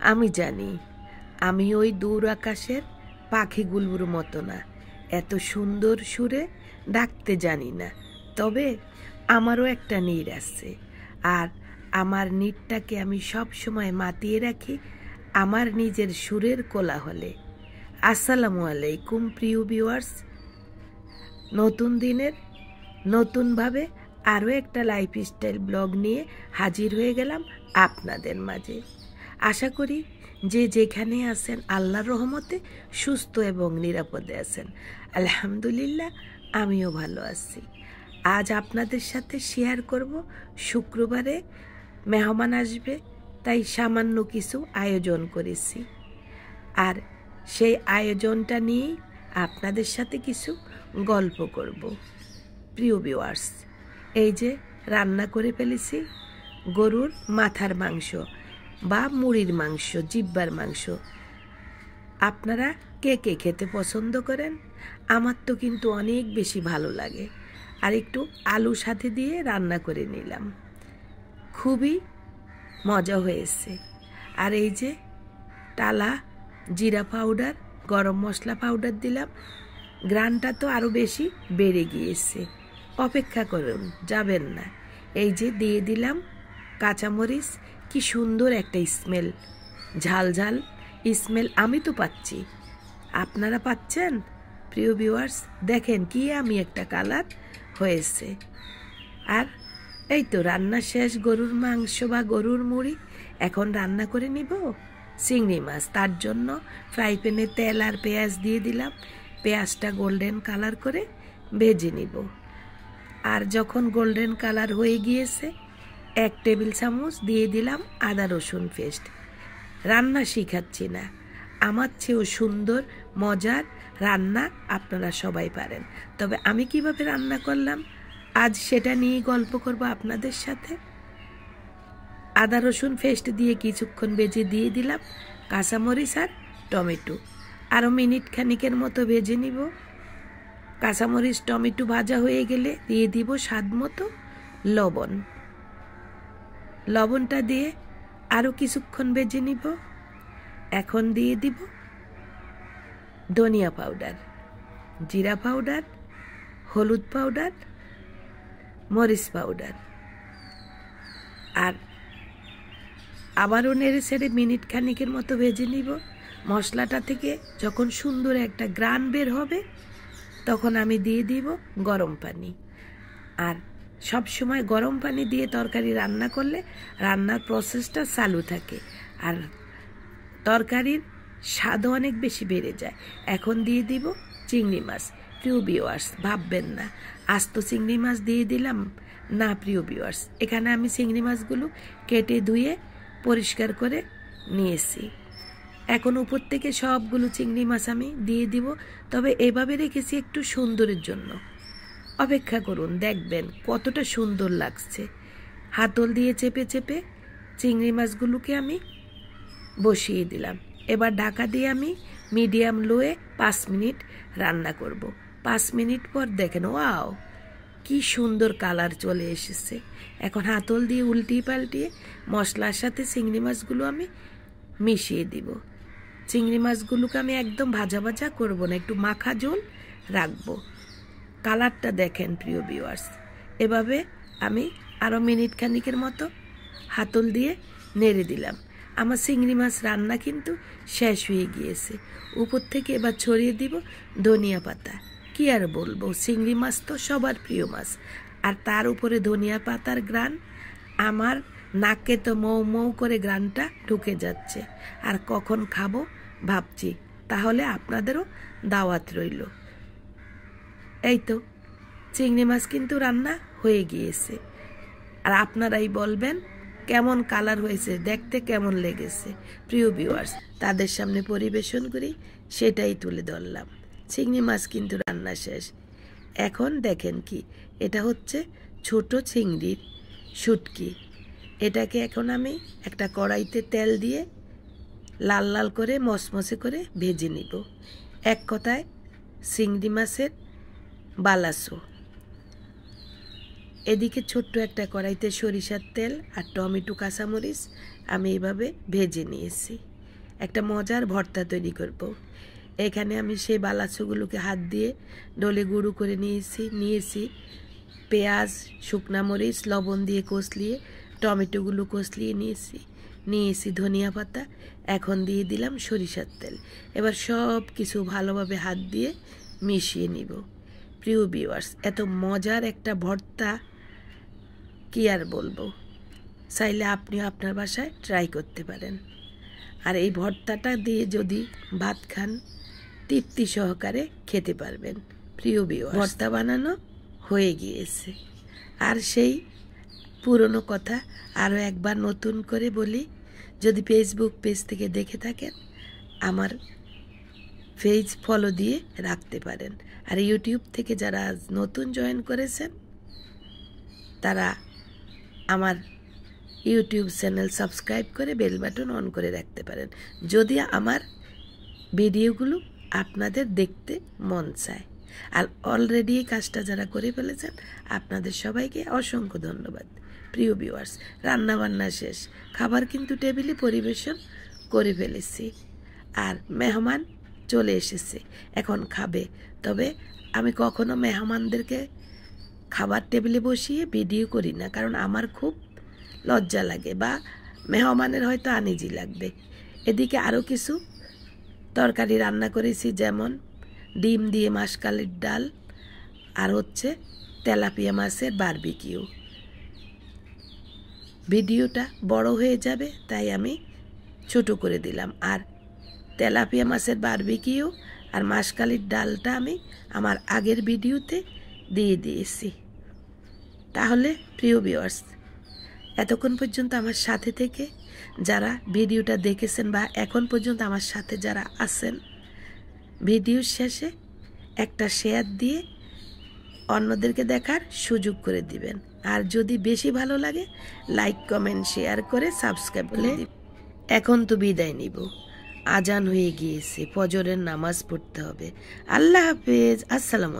আমি জানি আমি ওই দূর আকাশের পাখিগুলোর মতো না, এত সুন্দর সুরে ডাকতে জানি না। তবে আমারও একটা নীড় আছে, আর আমার নীড়টাকে আমি সব সময় মাতিয়ে রাখি আমার নিজের সুরের কোলাহলে। আসসালামু আলাইকুম প্রিয় ভিউয়ার্স, নতুন দিনের নতুনভাবে আরও একটা লাইফস্টাইল ব্লগ নিয়ে হাজির হয়ে গেলাম আপনাদের মাঝে। আশা করি যে যেখানে আছেন আল্লাহর রহমতে সুস্থ এবং নিরাপদে আছেন। আলহামদুলিল্লাহ, আমিও ভালো আছি। আজ আপনাদের সাথে শেয়ার করব, শুক্রবারে মেহমান আসবে, তাই সামান্য কিছু আয়োজন করেছি। আর সেই আয়োজনটা নিয়েই আপনাদের সাথে কিছু গল্প করব। প্রিয় ভিউয়ার্স, এই যে রান্না করে ফেলেছি গরুর মাথার মাংস বা মুড়ির মাংস, জিব্বার মাংস। আপনারা কে কে খেতে পছন্দ করেন? আমার তো কিন্তু অনেক বেশি ভালো লাগে। আর একটু আলু সাথে দিয়ে রান্না করে নিলাম, খুবই মজা হয়েছে। আর এই যে টালা জিরা পাউডার, গরম মশলা পাউডার দিলাম, গ্রানটা তো আরও বেশি বেড়ে গিয়েছে। অপেক্ষা করুন, যাবেন না। এই যে দিয়ে দিলাম কাঁচামরিচ, কি সুন্দর একটা স্মেল, ঝাল ঝাল স্মেল আমি তো পাচ্ছি, আপনারা পাচ্ছেন? প্রিয় ভিউয়ার্স, দেখেন কি আমি একটা কালার হয়েছে। আর এই তো রান্না শেষ, গরুর মাংস বা গরুর মুড়ি। এখন রান্না করে নিব চিংড়ি মাছ। তার জন্য ফ্রাই প্যানে তেল আর পেঁয়াজ দিয়ে দিলাম, পেঁয়াজটা গোল্ডেন কালার করে ভেজে নিব। আর যখন গোল্ডেন কালার হয়ে গিয়েছে 1 টেবিল চামচ দিয়ে দিলাম আদা রসুন পেস্ট। রান্না শিখাচ্ছি না, আমার চেয়েও সুন্দর মজার রান্না আপনারা সবাই পারেন। তবে আমি কিভাবে রান্না করলাম আজ সেটা নিয়ে গল্প করব আপনাদের সাথে। আদা রসুন পেস্ট দিয়ে কিছুক্ষণ ভেজে দিয়ে দিলাম কাঁচামরিচ আর টমেটো, আরও মিনিট খানিকের মতো ভেজে নিব। কাঁচামরিচ টমেটো ভাজা হয়ে গেলে দিয়ে দিব স্বাদ মতো লবণ। লবণটা দিয়ে আরও কিছুক্ষণ ভেজে নিব। এখন দিয়ে দিব ধনিয়া পাউডার, জিরা পাউডার, হলুদ পাউডার, মরিচ পাউডার। আর আবারও নেড়ে ছেড়ে মিনিট খানিকের মতো ভেজে নিব। মশলাটা থেকে যখন সুন্দর একটা গ্রান বের হবে তখন আমি দিয়ে দিব গরম পানি। আর সব সময় গরম পানি দিয়ে তরকারি রান্না করলে রান্নার প্রসেসটা চালু থাকে আর তরকারির স্বাদও অনেক বেশি বেড়ে যায়। এখন দিয়ে দিব চিংড়ি মাছ। প্রিয় ভিউয়ার্স, ভাববেন না আস্ত চিংড়ি মাছ দিয়ে দিলাম না। প্রিয় ভিউয়ার্স, এখানে আমি চিংড়ি মাছগুলো কেটে ধুয়ে পরিষ্কার করে নিয়েছি। এখন উপর থেকে সবগুলো চিংড়ি মাছ আমি দিয়ে দিব। তবে এভাবে রেখেছি একটু সুন্দরের জন্য। অপেক্ষা করুন, দেখবেন কতটা সুন্দর লাগছে। হাতল দিয়ে চেপে চেপে চিংড়ি মাছগুলোকে আমি বসিয়ে দিলাম। এবার ঢাকা দিয়ে আমি মিডিয়াম লোয়ে 5 মিনিট রান্না করব। 5 মিনিট পর দেখেন, ওয়াও কি সুন্দর কালার চলে এসেছে। এখন হাতল দিয়ে উল্টিয়ে পাল্টিয়ে মশলার সাথে চিংড়ি মাছগুলো আমি মিশিয়ে দিব। চিংড়ি মাছগুলোকে আমি একদম ভাজা ভাজা করব না, একটু মাখা ঝোল রাখবো। কালারটা দেখেন প্রিয় ভিউয়ার্স। এভাবে আমি আরও মিনিট খানিকের মতো হাতল দিয়ে নেড়ে দিলাম। আমার চিংড়ি মাছ রান্না কিন্তু শেষ হয়ে গিয়েছে। উপর থেকে এবার ছড়িয়ে দিব ধনিয়া পাতা। কি আর বলবো, চিংড়ি মাছ তো সবার প্রিয় মাছ, আর তার উপরে ধনিয়া পাতার গ্রান আমার নাকে তো মৌ মৌ করে গ্রানটা ঢুকে যাচ্ছে। আর কখন খাবো ভাবছি, তাহলে আপনাদেরও দাওয়াত রইল। এই তো চিংড়ি মাছ কিন্তু রান্না হয়ে গিয়েছে। আর আপনারাই বলবেন কেমন কালার হয়েছে, দেখতে কেমন লেগেছে। প্রিয় ভিউয়ার্স, তাদের সামনে পরিবেশন করি সেটাই তুলে ধরলাম। চিংড়ি মাছ কিন্তু রান্না শেষ। এখন দেখেন কি, এটা হচ্ছে ছোট চিংড়ির শুটকি। এটাকে এখন আমি একটা কড়াইতে তেল দিয়ে লাল লাল করে মচমচে করে ভেজে নিব। এক কথায় চিংড়ি মাছের বালাসো। এদিকে ছোট্ট একটা কড়াইতে সরিষার তেল আর টমেটো কাঁচামরিচ আমি এভাবে ভেজে নিয়েছি। একটা মজার ভর্তা তৈরি করব। এখানে আমি সেই বালাচুগুলোকে হাত দিয়ে ডলে গুঁড়ো করে নিয়েছি পেঁয়াজ, শুকনা মরিচ, লবণ দিয়ে কষলিয়ে, টমেটোগুলো কষলিয়ে নিয়েছি ধনিয়া পাতা। এখন দিয়ে দিলাম সরিষার তেল। এবার সব কিছু ভালোভাবে হাত দিয়ে মিশিয়ে নিব। প্রিয় ভিউয়ার্স, এত মজার একটা ভর্তা কি আর বলবো, চাইলে আপনিও আপনার বাসায় ট্রাই করতে পারেন। আর এই ভর্তাটা দিয়ে যদি ভাত খান, তৃপ্তি সহকারে খেতে পারবেন। প্রিয় ভিউয়ার্স, ভর্তা বানানো হয়ে গিয়েছে। আর সেই পুরনো কথা আরও একবার নতুন করে বলি, যদি ফেসবুক পেজ থেকে দেখে থাকেন আমার পেজ ফলো দিয়ে রাখতে পারেন। আর ইউটিউব থেকে যারা নতুন জয়েন করেছেন তারা আমার ইউটিউব চ্যানেল সাবস্ক্রাইব করে বেল বাটন অন করে রাখতে পারেন, যদি আমার ভিডিওগুলো আপনাদের দেখতে মন চায়। আর অলরেডি এই কাজটা যারা করে ফেলেছেন আপনাদের সবাইকে অসংখ্য ধন্যবাদ। প্রিয় ভিউয়ার্স, রান্নাবান্না শেষ, খাবার কিন্তু টেবিলে পরিবেশন করে ফেলেছি। আর মেহমান চলে এসেছে, এখন খাবে। তবে আমি কখনো মেহমানদেরকে খাবার টেবিলে বসিয়ে ভিডিও করি না, কারণ আমার খুব লজ্জা লাগে বা মেহমানের হয়তো আনিজি লাগবে। এদিকে আরও কিছু তরকারি রান্না করেছি, যেমন ডিম দিয়ে মাসকালের ডাল আর হচ্ছে তেলাপিয়া মাছের বারবিকিউ। ভিডিওটা বড় হয়ে যাবে তাই আমি ছোট করে দিলাম। আর তেলাপিয়া মাছের বারবিকিউ আর মাসকালের ডালটা আমি আমার আগের ভিডিওতে দিয়ে দিয়েছি। তাহলে প্রিয় ভিউয়ার্স, এতক্ষণ পর্যন্ত আমার সাথে থেকে যারা ভিডিওটা দেখেছেন বা এখন পর্যন্ত আমার সাথে যারা আছেন, ভিডিওর শেষে একটা শেয়ার দিয়ে অন্যদেরকে দেখার সুযোগ করে দিবেন। আর যদি বেশি ভালো লাগে লাইক, কমেন্ট, শেয়ার করে সাবস্ক্রাইব করে দিবেন। এখন তো বিদায় নিব, আজান হয়ে গিয়েছে, ফজরের নামাজ পড়তে হবে। আল্লাহ হাফেজ, আসসালামু।